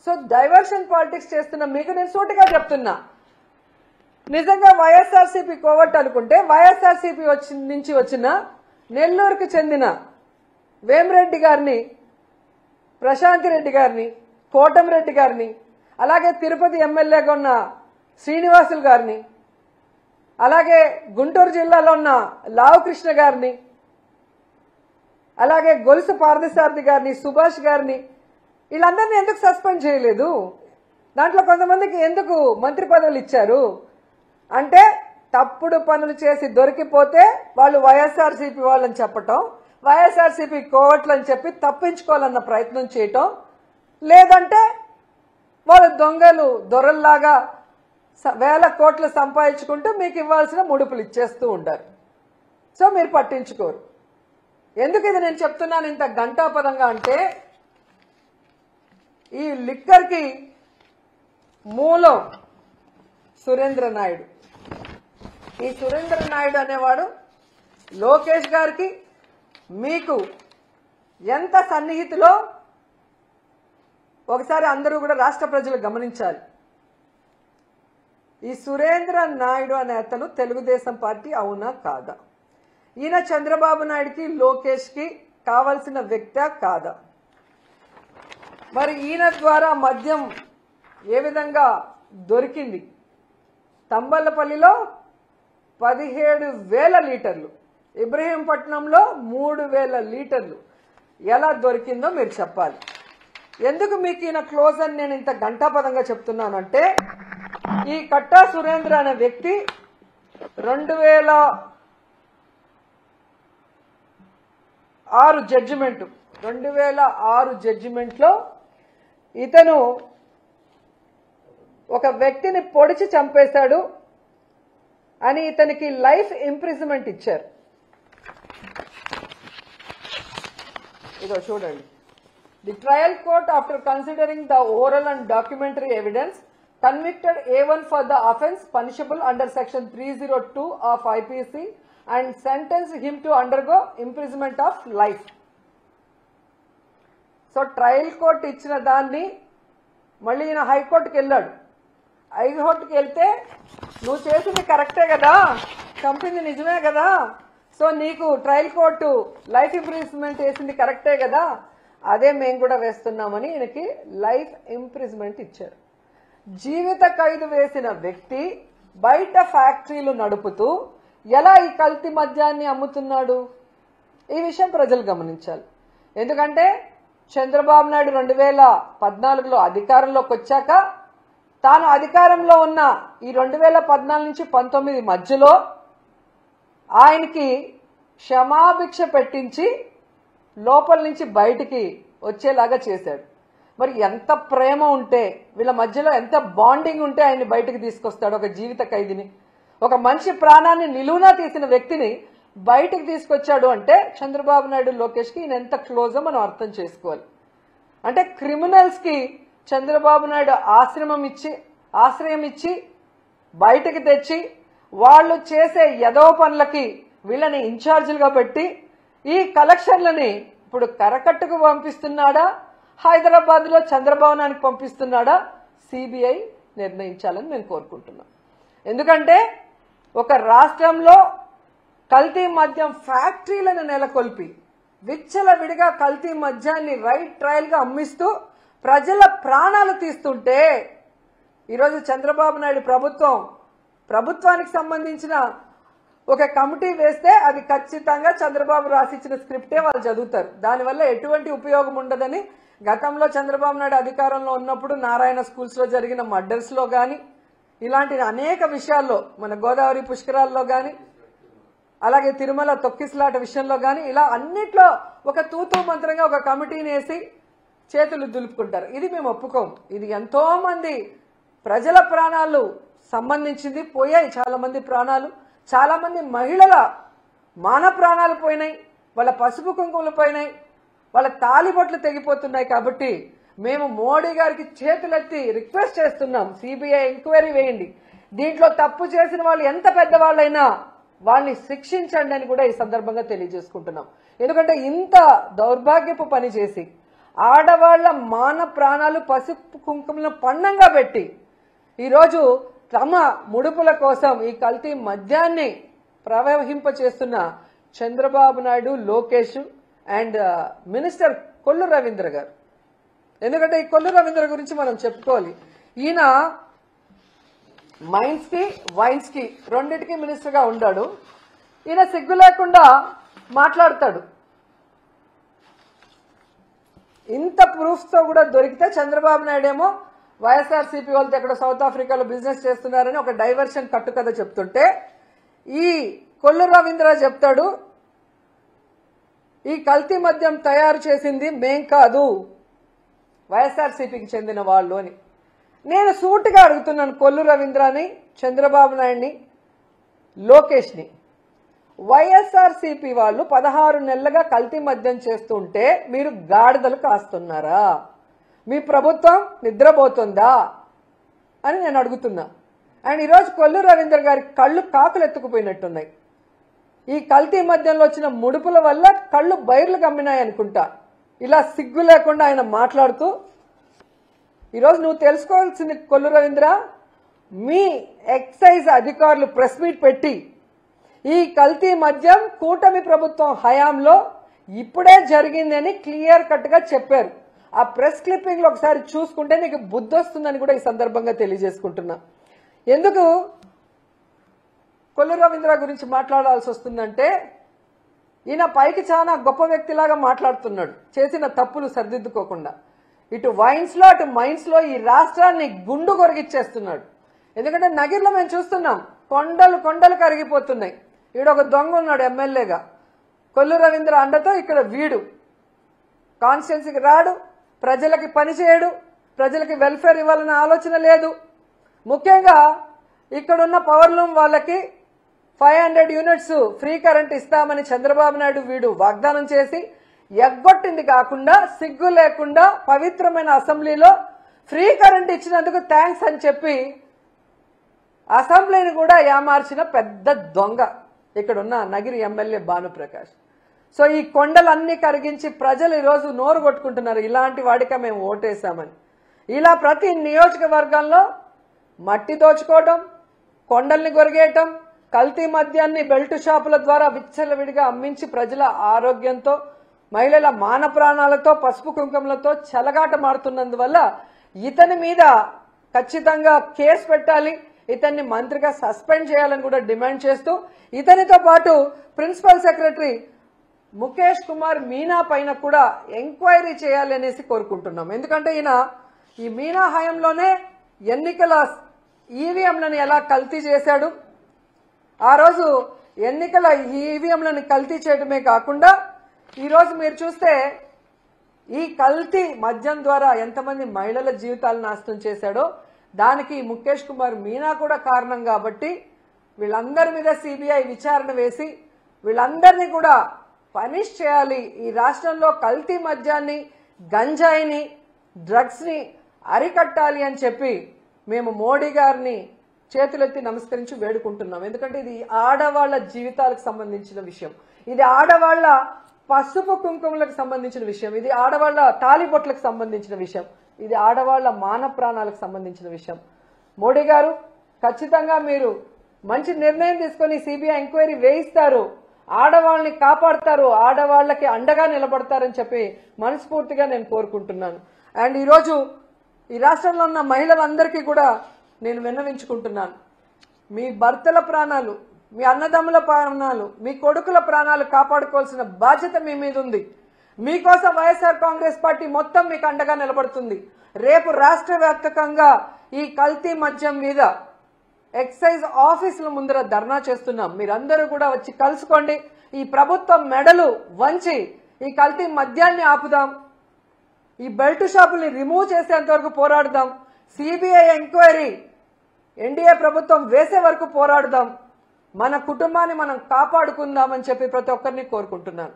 So diversion politics చేస్తున్న మీకు నేను సూటిగా చెప్తున్నా, నిజంగా వైఎస్ఆర్సీపీ కోవట్ అనుకుంటే వైఎస్ఆర్సీపీ నుంచి వచ్చిన నెల్లూరుకు చెందిన వేమిరెడ్డి గారిని, ప్రశాంతి రెడ్డి గారిని, కోటంరెడ్డి గారిని, అలాగే తిరుపతి ఎమ్మెల్యేగా ఉన్న శ్రీనివాసులు గారిని, అలాగే గుంటూరు జిల్లాలో ఉన్న లావు కృష్ణ గారిని, అలాగే గొలుసు పార్థసారథి గారిని, సుభాష్ గారిని, వీళ్ళందరినీ ఎందుకు సస్పెండ్ చేయలేదు? దాంట్లో కొంతమందికి ఎందుకు మంత్రి పదవులు ఇచ్చారు అంటే తప్పుడు పనులు చేసి దొరికిపోతే వాళ్ళు వైఎస్ఆర్సీపీ వాళ్ళని చెప్పటం, వైఎస్ఆర్సీపీ కోవట్లు అని చెప్పి తప్పించుకోవాలన్న ప్రయత్నం చేయటం, లేదంటే వాళ్ళు దొంగలు దొరల్లాగా వేల కోట్లు సంపాదించుకుంటూ మీకు ఇవ్వాల్సిన ముడుపులు ఇచ్చేస్తూ ఉంటారు. సో మీరు పట్టించుకోరు. ఎందుకు ఇది నేను చెప్తున్నాను ఇంత ఘంటాపదంగా అంటే, ఈ లిక్కర్కి మూలం సురేంద్ర నాయుడు. ఈ సురేంద్ర నాయుడు అనేవాడు లోకేష్ గారికి మీకు ఎంత సన్నిహితులో ఒకసారి అందరూ కూడా రాష్ట్ర ప్రజలు గమనించాలి. ఈ సురేంద్ర నాయుడు అనే అతను తెలుగుదేశం పార్టీ అవునా కాదా? ఈయన చంద్రబాబు నాయుడుకి లోకేష్కి కావలసిన వ్యక్తి కాదా? మరి ఈయన ద్వారా మద్యం ఏ విధంగా దొరికింది? తంబళ్లపల్లిలో 17,000 లీటర్లు, ఇబ్రహీంపట్నంలో 3,000 లీటర్లు ఎలా దొరికిందో మీరు చెప్పాలి. ఎందుకు మీకు ఈయన క్లోజ్ అని నేను ఇంత ఘంటాపదంగా చెప్తున్నానంటే, ఈ కట్టా సురేంద్ర అనే వ్యక్తి 2006 జడ్జిమెంట్లో ఇతను ఒక వ్యక్తిని పొడిచి చంపేశాడు అని ఇతనికి లైఫ్ ఇంప్రిజన్మెంట్ ఇచ్చారు. ఇదో చూడండి. The trial court after considering the oral and documentary evidence convicted A1 for the offence punishable under section 302 of IPC and sentenced him to undergo imprisonment of life. So trial court ఇచ్చిన దాన్ని మళ్ళీ ఈయన హైకోర్టుకి వెళ్ళాడు. హైకోర్టుకి వెళ్తే నువ్వు చేసింది కరెక్టే కదా, చంపింది నిజమే కదా, సో నీకు ట్రయల్ కోర్టు లైఫ్ ఇంప్రిజన్మెంట్ వేసింది కరెక్టే కదా, అదే మేము కూడా వేస్తున్నామని ఈయనకి లైఫ్ ఇంప్రిజన్మెంట్ ఇచ్చారు. జీవిత ఖైదు వేసిన వ్యక్తి బయట ఫ్యాక్టరీలు నడుపుతూ ఎలా ఈ కల్తీ మద్యాన్ని అమ్ముతున్నాడు? ఈ విషయం ప్రజలు గమనించాలి. ఎందుకంటే చంద్రబాబు నాయుడు 2014లో అధికారంలోకి వచ్చాక తాను అధికారంలో ఉన్న ఈ 2014 నుంచి 19 మధ్యలో ఆయనకి క్షమాభిక్ష పెట్టించి లోపల నుంచి బయటికి వచ్చేలాగా చేశాడు. మరి ఎంత ప్రేమ ఉంటే, వీళ్ళ మధ్యలో ఎంత బాండింగ్ ఉంటే ఆయన్ని బయటకు తీసుకొస్తాడు? ఒక జీవిత ఖైదీని, ఒక మనిషి ప్రాణాన్ని నిలువునా తీసిన వ్యక్తిని బయటకు తీసుకొచ్చాడు అంటే చంద్రబాబు నాయుడు లోకేష్కి ఈయన ఎంత క్లోజో మనం అర్థం చేసుకోవాలి. అంటే క్రిమినల్స్కి చంద్రబాబు నాయుడు ఆశ్రయం ఇచ్చి బయటకు తెచ్చి వాళ్ళు చేసే ఎదవ పనులకి వీళ్ళని ఇన్ఛార్జీలుగా పెట్టి ఈ కలెక్షన్లని ఇప్పుడు కరకట్టుకు పంపిస్తున్నాడా, హైదరాబాద్లో చంద్రభవనానికి పంపిస్తున్నాడా? సిబిఐ నిర్ణయించాలని మేము కోరుకుంటున్నాం. ఎందుకంటే ఒక రాష్ట్రంలో కల్తీ మద్యం ఫ్యాక్టరీలను నెలకొల్పి విచ్చలవిడిగా కల్తీ మద్యాన్ని రైట్ ట్రయల్గా అమ్మిస్తూ ప్రజల ప్రాణాలు తీస్తుంటే ఈరోజు చంద్రబాబు నాయుడు ప్రభుత్వానికి సంబంధించిన ఒక కమిటీ వేస్తే అది ఖచ్చితంగా చంద్రబాబు రాసిచ్చిన స్క్రిప్టే వాళ్ళు చదువుతారు. దానివల్ల ఎటువంటి ఉపయోగం ఉండదని గతంలో చంద్రబాబు నాయుడు అధికారంలో ఉన్నప్పుడు నారాయణ స్కూల్స్లో జరిగిన మర్డర్స్లో కానీ, ఇలాంటి అనేక విషయాల్లో, మన గోదావరి పుష్కరాల్లో కానీ, అలాగే తిరుమల తొక్కిసలాట విషయంలో కానీ, ఇలా అన్నిట్లో ఒక తూతూ మంత్రంగా ఒక కమిటీని వేసి చేతులు దులుపుకుంటారు. ఇది మేము ఒప్పుకోం. ఇది ఎంతో మంది ప్రజల ప్రాణాలు సంబంధించింది. పోయాయి చాలా మంది ప్రాణాలు, చాలా మంది మహిళల మాన ప్రాణాలు పోయినాయి, వాళ్ళ పసుపు కుంకుమలు పోయినాయి, వాళ్ళ తాలిబొట్లు తెగిపోతున్నాయి. కాబట్టి మేము మోడీ గారికి చేతులెత్తి రిక్వెస్ట్ చేస్తున్నాం, సిబిఐ ఎంక్వైరీ వేయండి, దీంట్లో తప్పు చేసిన వాళ్ళు ఎంత పెద్దవాళ్ళైనా వాళ్ళని శిక్షించండి అని కూడా ఈ సందర్భంగా తెలియజేసుకుంటున్నాం. ఎందుకంటే ఇంత దౌర్భాగ్యపు పని చేసి ఆడవాళ్ల మాన ప్రాణాలు పసుపు కుంకుమలను పణంగా పెట్టి ఈరోజు తమ ముడుపుల కోసం ఈ కల్తీ మద్యాన్ని ప్రవహింపచేస్తున్న చంద్రబాబు నాయుడు, లోకేష్ అండ్ మినిస్టర్ కొల్లు రవీంద్ర గారు. ఎందుకంటే ఈ కొల్లు రవీంద్ర గురించి మనం చెప్పుకోవాలి. ఈయన మైన్స్ కి వైన్స్ కి రెండింటికి మినిస్టర్ గా ఉన్నాడు. ఈయన సిగ్గు లేకుండా మాట్లాడతాడు. ఇంత ప్రూఫ్స్ తో కూడా దొరికితే చంద్రబాబు నాయుడు ఏమో వైఎస్ఆర్సీపీ వాళ్ళతో ఎక్కడ సౌత్ ఆఫ్రికాలో బిజినెస్ చేస్తున్నారని ఒక డైవర్షన్ కట్టుకథ చెప్తుంటే ఈ కొల్లు రవీంద్ర చెప్తాడు, ఈ కల్తీ మద్యం తయారు చేసింది మేం కాదు, వైఎస్ఆర్సీపీకి చెందిన వాళ్ళు అని. నేను సూటిగా అడుగుతున్నాను కొల్లు రవీంద్రని, చంద్రబాబు నాయుడిని, లోకేష్ని. వైఎస్ఆర్సీపీ వాళ్ళు 16 నెలలుగా కల్తీ మద్యం చేస్తుంటే మీరు గాడిదలు కాస్తున్నారా? మీ ప్రభుత్వం నిద్రపోతుందా అని నేను అడుగుతున్నా. అండ్ ఈరోజు కొల్లు రవీంద్ర గారి కళ్ళు కాకులు ఎత్తుకుపోయినట్టున్నాయి. ఈ కల్తీ మద్యంలో వచ్చిన ముడుపుల వల్ల కళ్ళు బైర్లు గమ్మినాయి అనుకుంటా. ఇలా సిగ్గు లేకుండా ఆయన మాట్లాడుతూ, ఈరోజు నువ్వు తెలుసుకోవాల్సింది కొల్లు రవీంద్ర, మీ ఎక్సైజ్ అధికారులు ప్రెస్ మీట్ పెట్టి ఈ కల్తీ మద్యం కూటమి ప్రభుత్వం హయాంలో ఇప్పుడే జరిగిందని క్లియర్ కట్ గా చెప్పారు. ఆ ప్రెస్ క్లిప్పింగ్ లో ఒకసారి చూసుకుంటే నీకు బుద్ధి వస్తుందని కూడా ఈ సందర్భంగా తెలియజేసుకుంటున్నా. ఎందుకు కొల్లు రవీంద్ర గురించి మాట్లాడాల్సి వస్తుందంటే ఈయన పైకి చాలా గొప్ప వ్యక్తిలాగా మాట్లాడుతున్నాడు, చేసిన తప్పులు సరిదిద్దుకోకుండా. ఇటు వైన్స్ లో అటు మైన్స్ లో ఈ రాష్ట్రాన్ని గుండు కొరిగిచ్చేస్తున్నాడు. ఎందుకంటే నగిరిలో మేము చూస్తున్నాం, కొండలు కొండలు కరిగిపోతున్నాయి. ఈడొక దొంగ ఉన్నాడు ఎమ్మెల్యేగా, కొల్లు రవీంద్ర అండతో ఇక్కడ వీడు కాన్స్టిట్యున్సీకి రాడు, ప్రజలకి పని చేయడు, ప్రజలకి వెల్ఫేర్ ఇవ్వాలన్న ఆలోచన లేదు. ముఖ్యంగా ఇక్కడున్న పవర్లూమ్ వాళ్ళకి 500 యూనిట్స్ ఫ్రీ కరెంట్ ఇస్తామని చంద్రబాబు నాయుడు వీడు వాగ్దానం చేసి ఎగ్గొట్టింది కాకుండా సిగ్గు లేకుండా పవిత్రమైన అసెంబ్లీలో ఫ్రీ కరెంట్ ఇచ్చినందుకు థ్యాంక్స్ అని చెప్పి అసెంబ్లీని కూడా ఏమార్చిన పెద్ద దొంగ ఇక్కడున్న నగిరి ఎమ్మెల్యే భానుప్రకాష్. సో ఈ కొండలన్నీ కరిగించి ప్రజలు ఈరోజు నోరు కొట్టుకుంటున్నారు, ఇలాంటి వాడిక మేము ఓటేశామని. ఇలా ప్రతి నియోజకవర్గంలో మట్టి దోచుకోవటం, కొండల్ని కొరిగేయటం, కల్తీ మద్యాన్ని బెల్ట్ షాపుల ద్వారా విచ్చలవిడిగా అమ్మించి ప్రజల ఆరోగ్యంతో, మహిళల మాన ప్రాణాలతో, పసుపు కుంకుమలతో చెలగాట మారుతున్నందువల్ల ఇతని మీద ఖచ్చితంగా కేసు పెట్టాలి, ఇతన్ని మంత్రిగా సస్పెండ్ చేయాలని కూడా డిమాండ్ చేస్తూ, ఇతనితో పాటు ప్రిన్సిపల్ సెక్రటరీ ముఖేష్ కుమార్ మీనా పైన కూడా ఎంక్వైరీ చేయాలి అనేసి కోరుకుంటున్నాం. ఎందుకంటే ఈయన ఈ మీనా హయాంలోనే ఎన్నికల ఈవీఎంలను ఎలా కల్తీ చేశాడు, ఆ రోజు ఎన్నికల ఈవీఎంలను కల్తీ చేయడమే కాకుండా ఈరోజు మీరు చూస్తే ఈ కల్తీ మద్యం ద్వారా ఎంతమంది మహిళల జీవితాలను నాశనం చేశాడో దానికి ముఖేష్ కుమార్ మీనా కూడా కారణం. కాబట్టి వీళ్ళందరి మీద సిబిఐ విచారణ వేసి వీళ్ళందరినీ కూడా పనిష్ చేయాలి. ఈ రాష్ట్రంలో కల్తీ మద్యాన్ని, గంజాయిని, డ్రగ్స్ ని అరికట్టాలి అని చెప్పి మేము మోడీ గారిని చేతులెత్తి నమస్కరించి వేడుకుంటున్నాం. ఎందుకంటే ఇది ఆడవాళ్ల జీవితాలకు సంబంధించిన విషయం, ఇది ఆడవాళ్ల పసుపు కుంకుమలకు సంబంధించిన విషయం, ఇది ఆడవాళ్ల తాలిబొట్లకు సంబంధించిన విషయం, ఇది ఆడవాళ్ల మాన ప్రాణాలకు సంబంధించిన విషయం. మోడీ గారు ఖచ్చితంగా మీరు మంచి నిర్ణయం తీసుకొని సిబిఐ ఎంక్వైరీ వేయిస్తారు, ఆడవాళ్ళని కాపాడతారు, ఆడవాళ్లకి అండగా నిలబడతారని చెప్పి మనస్ఫూర్తిగా నేను కోరుకుంటున్నాను. అండ్ ఈరోజు ఈ రాష్ట్రంలో ఉన్న మహిళలందరికీ కూడా నేను విన్నవించుకుంటున్నాను, మీ భర్తల ప్రాణాలు, మీ అన్నదమ్ముల ప్రాణాలు, మీ కొడుకుల ప్రాణాలు కాపాడుకోవాల్సిన బాధ్యత మీ మీద ఉంది. మీకోసం వైఎస్ఆర్ కాంగ్రెస్ పార్టీ మొత్తం మీకు అండగా నిలబడుతుంది. రేపు రాష్ట్ర వ్యాప్తంగా ఈ కల్తీ మద్యం మీద ఎక్సైజ్ ఆఫీసుల ముందర ధర్నా చేస్తున్నాం. మీరందరూ కూడా వచ్చి కలుసుకోండి. ఈ ప్రభుత్వం మెడలు వంచి ఈ కల్తీ మద్యాన్ని ఆపుదాం, ఈ బెల్ట్ షాపుల్ని రిమూవ్ చేసేంత వరకు పోరాడుదాం, సిబిఐ ఎంక్వైరీ ఎన్డీఏ ప్రభుత్వం వేసే వరకు పోరాడుదాం, మన కుటుంబాన్ని మనం కాపాడుకుందామని చెప్పి ప్రతి ఒక్కరిని కోరుకుంటున్నాను.